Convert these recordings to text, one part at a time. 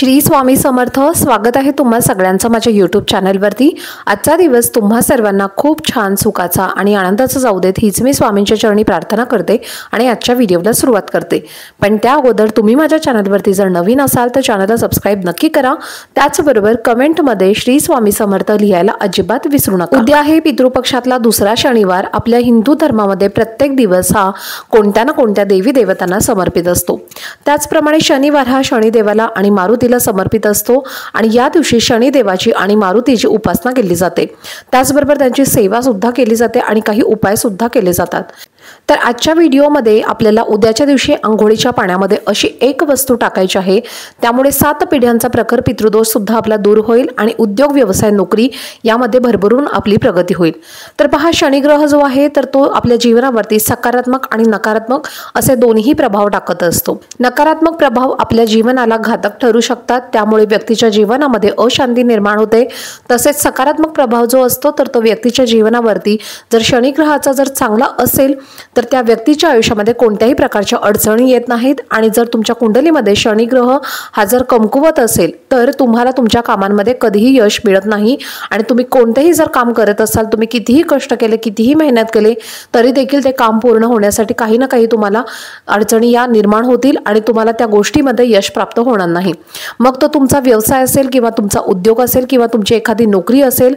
श्री स्वामी समर्थ। स्वागत आहे तुम्हा सगळ्यांचं माझ्या यूट्यूब चॅनलवरती। आजचा दिवस तुम्हा सर्वांना खूप छान सुखाचा आणि आनंदाचा जाऊ देत हीच मी स्वामींच्या चरणी प्रार्थना करते आणि आजच्या व्हिडिओला सुरुवात करते। पण त्या अगोदर तुम्ही माझ्या चॅनलवरती जर नवीन असाल तर चॅनलला सबस्क्राइब नक्की करा। त्याचबरोबर कमेंटमध्ये श्री स्वामी समर्थ लिहायला अजिबात विसरू नका। उद्या आहे पितृपक्षातला दुसरा शनिवार। आपल्या हिंदू धर्मामध्ये प्रत्येक दिवस हा कोणत्या ना कोणत्या देवी देवतांना समर्पित असतो। त्याचप्रमाणे शनिवार हा शनिदेवाला आणि मारुतीला समर्पित असतो आणि या दिवशी शनिदेवाची आणि मारुतीची उपासना केली जाते। त्याचबरोबर त्यांची सेवा सुद्धा केली जाते आणि काही उपाय सुद्धा केले जातात। तर आजच्या व्हिडिओमध्ये आपल्याला उद्याच्या दिवशी अंघोळीच्या पाण्यामध्ये अशी एक वस्तू टाकायची आहे, त्यामुळे 7 पिढ्यांचा प्रखर पितृदोष सुद्धा आपला दूर होईल आणि उद्योग व्यवसाय नोकरी यामध्ये भरभरून आपली प्रगती होईल। तर पहा, शनिग्रह जो आहे तर तो आपल्या जीवनावरती सकारात्मक आणि नकारात्मक असे दोन्ही प्रभाव टाकत असतो। नकारात्मक प्रभाव आपल्या जीवनाला घातक ठरू शकतात, त्यामुळे व्यक्तीच्या जीवनामध्ये अशांती निर्माण होते। तसेच सकारात्मक प्रभाव जो असतो तर तो व्यक्तीच्या जीवनावरती जर शनिग्रहाचा जर चांगला असेल तर त्या व्यक्तीच्या आयुष्यामध्ये कोणत्याही प्रकारच्या अडचणी येत नाहीत। आणि जर तुमच्या कुंडलीमध्ये शनिग्रह हा जर कमकुवत असेल तर तुम्हाला तुमच्या कामांमध्ये कधीही यश मिळत नाही आणि तुम्ही कोणतेही जर काम करत असाल, तुम्ही कितीही कष्ट केले, कितीही मेहनत केले तरी देखील ते काम पूर्ण होण्यासाठी काही ना काही तुम्हाला अडचणी या निर्माण होतील आणि तुम्हाला त्या गोष्टीमध्ये यश प्राप्त होणार नाही। मग तो तुमचा व्यवसाय असेल किंवा तुमचा उद्योग असेल किंवा तुमची एखादी नोकरी असेल,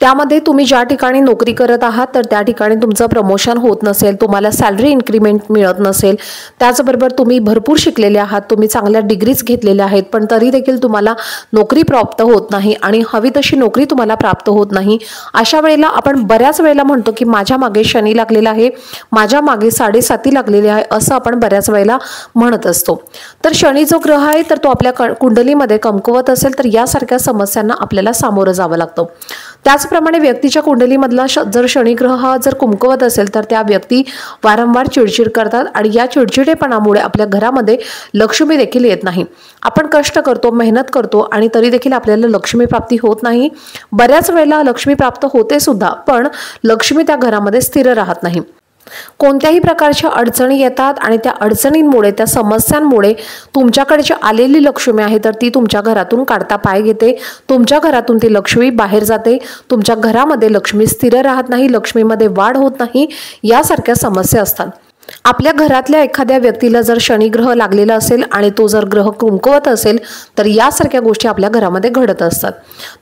त्यामध्ये तुम्ही ज्या ठिकाणी नोकरी करत आहात तर त्या ठिकाणी तुमचं प्रमोशन होत नसेल, तुम्हाला सॅलरी इन्क्रीमेंट मिळत नसेल, त्याचबरोबर तुम्ही भरपूर शिकलेले आहात, तुम्ही चांगल्या डिग्रीज घेतलेल्या आहेत पण तरी देखील तुम्हाला नोकरी प्राप्त होत नाही आणि हवी तशी नोकरी तुम्हाला प्राप्त होत नाही, अशा वेळेला आपण बऱ्याच वेळेला म्हणतो की माझ्या मागे शनी लागलेला आहे, माझ्या मागे 7.5 लागलेले आहे, असं आपण बऱ्याच वेळेला म्हणत असतो। तर शनी जो ग्रह आहे तर तो आपल्या कुंडलीमध्ये कमकुवत असेल तर यासारख्या समस्यांना आपल्याला सामोरं जावं लागतं। त्याचप्रमाणे व्यक्तीच्या कुंडलीमधला जर शनिग्रह हा जर कमकुवत असेल तर त्या व्यक्ती वारंवार चिडचिड करतात आणि या चिडचिडेपणामुळे आपल्या घरामध्ये लक्ष्मी देखील येत नाही। आपण कष्ट करतो, मेहनत करतो आणि तरी देखील आपल्याला लक्ष्मी प्राप्ती होत नाही। बऱ्याच वेळेला लक्ष्मी प्राप्त होते सुद्धा पण लक्ष्मी त्या घरामध्ये स्थिर राहत नाही। कोणत्याही प्रकारच्या अडचणी येतात आणि त्या अडचणींमुळे, त्या समस्यांमुळे तुमच्याकडे जी आलेली लक्ष्मी आहे तर ती तुमच्या घरातून काढता पाय घेते, तुमच्या घरातून ती लक्ष्मी बाहेर जाते, तुमच्या घरामध्ये लक्ष्मी स्थिर राहत नाही, लक्ष्मीमध्ये वाढ होत नाही, यासारख्या समस्या असतात। आपल्या घरातल्या एखाद्या व्यक्तीला जर शनिग्रह लागलेला असेल आणि तो जर ग्रह कमकुवत असेल तर यासारख्या गोष्टी आपल्या घरामध्ये घडत असतात।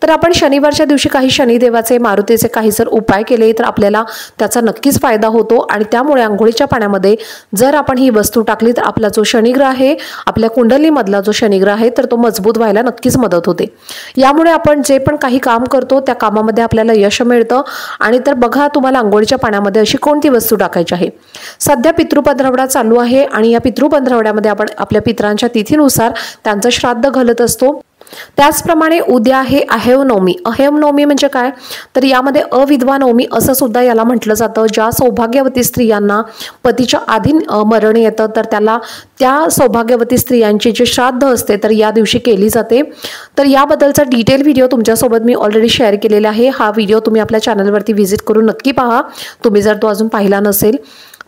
तर आपण शनिवारच्या दिवशी काही शनिदेवाचे, मारुतीचे काही जर उपाय केले तर आपल्याला त्याचा नक्कीच फायदा होतो आणि त्यामुळे अंघोळीच्या पाण्यामध्ये जर आपण ही वस्तू टाकली तर आपला जो शनिग्रह आहे, आपल्या कुंडलीमधला जो शनिग्रह आहे तर तो मजबूत व्हायला नक्कीच मदत होते। यामुळे आपण जे पण काही काम करतो त्या कामामध्ये आपल्याला यश मिळतं। आणि तर बघा, तुम्हाला अंघोळीच्या पाण्यामध्ये अशी कोणती वस्तू टाकायची आहे। सध्या पितृपंधरवडा चालू आहे आणि या पितृपंधरवड्यामध्ये आपण आपल्या पितरांच्या तिथीनुसार त्यांचं श्राद्ध घालत असतो। त्याचप्रमाणे उद्या आहे अहेवनवमी। अहेवनवमी म्हणजे काय तर यामध्ये अविधवा नवमी असं सुद्धा याला म्हटलं जातं। ज्या सौभाग्यवती स्त्रियांना पतीच्या आधी मरण येतं तर त्या सौभाग्यवती स्त्रियांची जे श्राद्ध असते तर या दिवशी केली जाते। तर याबद्दलचा डिटेल व्हिडिओ तुमच्यासोबत मी ऑलरेडी शेअर केलेला आहे। हा व्हिडिओ तुम्ही आपल्या चॅनलवरती व्हिजिट करून नक्की पहा, तुम्ही जर तो अजून पाहिला नसेल।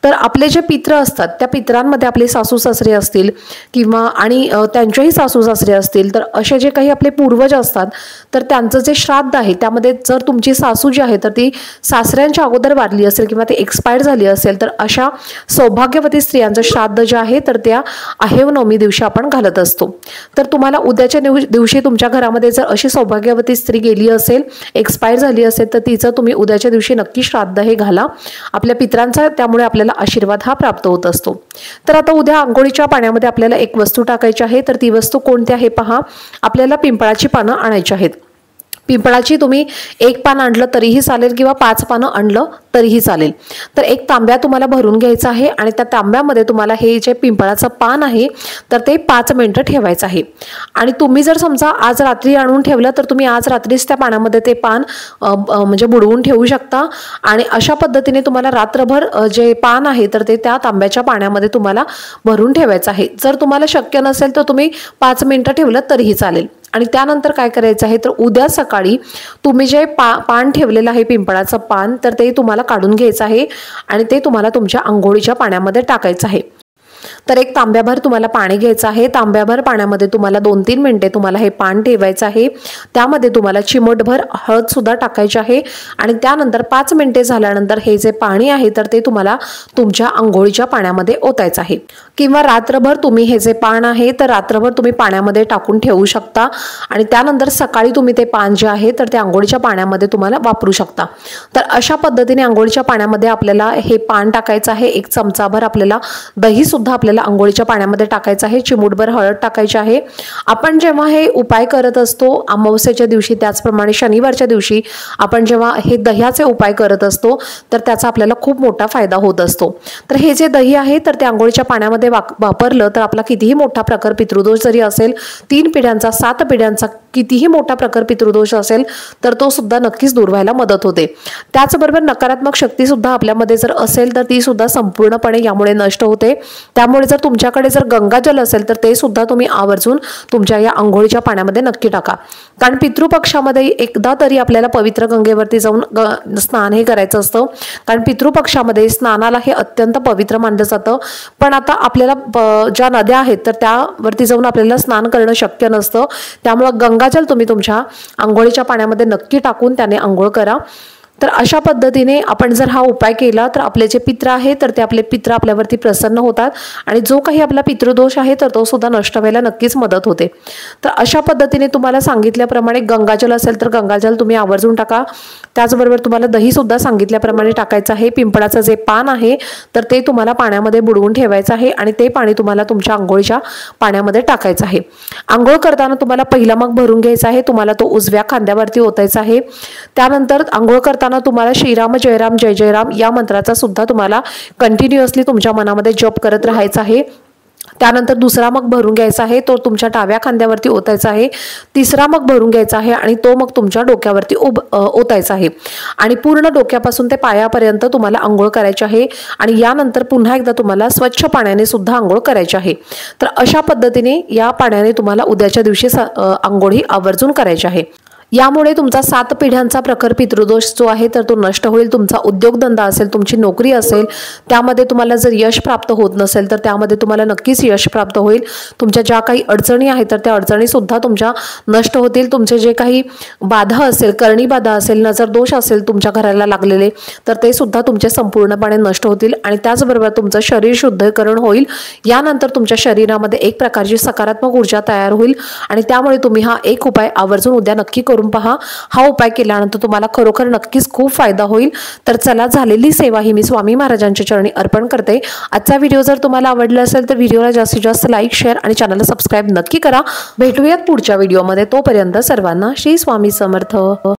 तर आपले जे पित्र असतात त्या पित्रांमध्ये आपले सासू सासरे असतील किंवा आणि त्यांचेही सासू सासरे असतील तर असे जे काही आपले पूर्वज असतात तर त्यांचं जे श्राद्ध आहे त्यामध्ये जर तुमची सासू जी आहे तर ती सासऱ्यांच्या अगोदर वारली असेल किंवा ती एक्सपायर झाली असेल तर अशा सौभाग्यवती स्त्रियांचं श्राद्ध जे आहे तर त्या अहेवनवमी दिवशी आपण घालत असतो। तर तुम्हाला उद्याच्या दिवशी तुमच्या घरामध्ये जर अशी सौभाग्यवती स्त्री गेली असेल, एक्सपायर झाली असेल तर तिचं तुम्ही उद्याच्या दिवशी नक्की श्राद्ध हे घाला आपल्या पित्रांचा, त्यामुळे आपल्याला आशीर्वाद हा प्राप्त होत असतो। तर आता उद्या अंघोळीच्या पाण्यामध्ये आपल्याला एक वस्तू टाकायची आहे। तर ती वस्तू कोणती आहे पहा, आपल्याला पिंपळाची पानं आणायची आहेत। पिंपळाची तुम्ही 1 पान आणलं तरीही चालेल किंवा 5 पानं आणलं तरीही चालेल। तर एक तांब्या तुम्हाला भरून घ्यायचा आहे आणि त्या तांब्यामध्ये तुम्हाला हे जे पिंपळाचं पान आहे तर ते 5 मिनिटं ठेवायचं आहे। आणि तुम्ही जर समजा आज रात्री आणून ठेवलं तर तुम्ही आज रात्रीच त्या पाण्यामध्ये ते पान म्हणजे बुडवून ठेवू शकता आणि अशा पद्धतीने तुम्हाला रात्रभर जे पान आहे तर ते त्या तांब्याच्या पाण्यामध्ये तुम्हाला भरून ठेवायचं आहे। जर तुम्हाला शक्य नसेल तर तुम्ही 5 मिनिटं ठेवलं तरीही चालेल। आणि त्यानंतर काय करायचं आहे तर उद्या सकाळी तुम्ही जे पान ठेवलेलं आहे पिंपळाचं पान तर ते तुम्हाला काढून घ्यायचं आहे आणि ते तुम्हाला तुमच्या अंघोळीच्या पाण्यामध्ये टाकायचं आहे। तर एक तांब्याभर तुम्हाला पाणी घ्यायचं आहे। तांब्याभर पाण्यामध्ये तुम्हाला 2-3 मिनिटे तुम्हाला हे पान ठेवायचं आहे। त्यामध्ये तुम्हाला चिमटभर हळद सुद्धा टाकायची आहे आणि त्यानंतर 5 मिनिटे झाल्यानंतर हे जे पाणी आहे तर ते तुम्हाला तुमच्या अंघोळीच्या पाण्यामध्ये ओतायचं आहे। किंवा रात्रभर तुम्ही हे जे पान आहे तर रात्रभर तुम्ही पाण्यामध्ये टाकून ठेवू शकता आणि त्यानंतर सकाळी तुम्ही ते पान जे आहे तर ते अंघोळीच्या पाण्यामध्ये तुम्हाला वापरू शकता। तर अशा पद्धतीने अंघोळीच्या पाण्यामध्ये आपल्याला हे पान टाकायचं आहे। एक चमचाभर आपल्याला दही सुद्धा आपल्याला अंघोळीच्या पाण्यामध्ये टाकायचं आहे। चिमूटभर हळद टाकायची आहे। आपण जेव्हा हे उपाय करत असतो अमावस्येच्या दिवशी त्याचप्रमाणे शनिवारच्या दिवशी आपण जेव्हा हे दह्याचे उपाय करत असतो तर त्याचा आपल्याला खूप मोठा फायदा होत असतो। तर हे जे दही आहे तर ते अंघोळीच्या पाण्यामध्ये वापरलं तर आपला कितीही मोठा प्रकार पितृदोष जरी असेल 3 पिढ्यांचा 7 पिढ्यांचा कितीही मोठा प्रकार पितृदोष असेल तर तो सुद्धा नक्कीच दूर व्हायला मदत होते। त्याचबरोबर नकारात्मक शक्ती सुद्धा आपल्यामध्ये जर असेल तर ती सुद्धा संपूर्णपणे यामुळे नष्ट होते। त्यामुळे जर तुमच्याकडे जर गंगाजल असेल तर ते सुद्धा तुम्ही आवर्जून तुमच्या या अंघोळीच्या पाण्यामध्ये नक्की टाका। कारण पितृपक्षामध्ये एकदा तरी आपल्याला पवित्र गंगेवरती जाऊन स्नान हे करायचं असतं। कारण पितृपक्षामध्ये स्नानाला हे अत्यंत पवित्र मानलं जातं। पण आता आपल्याला ज्या नद्या आहेत तर त्यावरती जाऊन आपल्याला स्नान करणं शक्य नसतं। त्यामुळे गंगाजल तुम्ही तुमच्या अंघोळीच्या पाण्यामध्ये नक्की टाकून त्याने अंघोळ करा। तर अशा पद्धतीने आपण जर हा उपाय केला तर आपले जे पित्र आहे तर ते आपले पित्र आपल्यावरती प्रसन्न होतात आणि जो काही आपला पितृदोष आहे तर तो सुद्धा नष्ट व्हायला नक्कीच मदत होते। तर अशा पद्धतीने तुम्हाला सांगितल्याप्रमाणे गंगाजल असेल तर गंगाजल तुम्ही आवर्जून टाका। त्याचबरोबर तुम्हाला दही सुद्धा सांगितल्याप्रमाणे टाकायचं आहे। पिंपळाचं जे पान आहे तर ते तुम्हाला पाण्यामध्ये बुडवून ठेवायचं आहे आणि ते पाणी तुम्हाला तुमच्या अंघोळीच्या पाण्यामध्ये टाकायचं आहे। अंघोळ करताना तुम्हाला पहिला मग भरून घ्यायचा आहे। तुम्हाला तो उजव्या खांद्यावरती ओतायचा आहे। त्यानंतर अंघोळ करताना तुम्हाला श्रीराम जयराम जय जयराम या मंत्राचा सुद्धा तुम्हाला कंटिन्युअसली तुमच्या मनामध्ये जप करत राहायचं आहे। त्यानंतर दुसरा मग भरून घ्यायचा आहे तो तुमच्या डाव्या खांद्यावरती ओतायचा आहे। तिसरा मग भरून घ्यायचा आहे आणि तो मग तुमच्या डोक्यावरती ओतायचा आहे आणि पूर्ण डोक्यापासून ते पायापर्यंत तुम्हाला अंघोळ करायची आहे आणि यानंतर पुन्हा एकदा तुम्हाला स्वच्छ पाण्याने सुद्धा अंघोळ करायची आहे। तर अशा पद्धतीने या पाण्याने तुम्हाला उद्याच्या दिवशी अंघोळ ही आवर्जून करायची आहे। यामुळे तुमचा 7 पिढ्यांचा प्रखर पितृदोष जो आहे तर तो नष्ट होईल। तुमचा उद्योगधंदा असेल तुमची नोकरी असेल त्यामध्ये तुम्हाला जर यश प्राप्त होत नसेल तर त्यामध्ये तुम्हाला नक्कीच यश प्राप्त होईल। तुमच्या ज्या काही अडचणी आहेत तर त्या अडचणी सुद्धा तुमच्या नष्ट होतील। तुमचे जे काही बाधा असेल करणी बाधा असेल नजर दोष असेल तुमच्या घराला लागलेले तर ते सुद्धा तुमचे संपूर्णपणे नष्ट होतील आणि त्याचबरोबर तुमचं शरीर शुद्धीकरण होईल। यानंतर तुमच्या शरीरामध्ये एक प्रकारची सकारात्मक ऊर्जा तयार होईल आणि त्यामुळे तुम्ही हा एक उपाय आवर्जून उद्या नक्की करून पहा। हा उपाय केल्यानंतर तुम्हाला खरोखर नक्कीच खूप फायदा होईल। तर चला झालेली सेवा ही मी स्वामी महाराजांच्या चरणी अर्पण करते। आजचा व्हिडिओ जर तुम्हाला आवडला असेल तर व्हिडिओला जास्तीत जास्त लाईक शेअर आणि चॅनलला सबस्क्राइब नक्की करा। भेटूयात पुढच्या व्हिडिओमध्ये। तोपर्यंत सर्वांना श्री स्वामी समर्थ।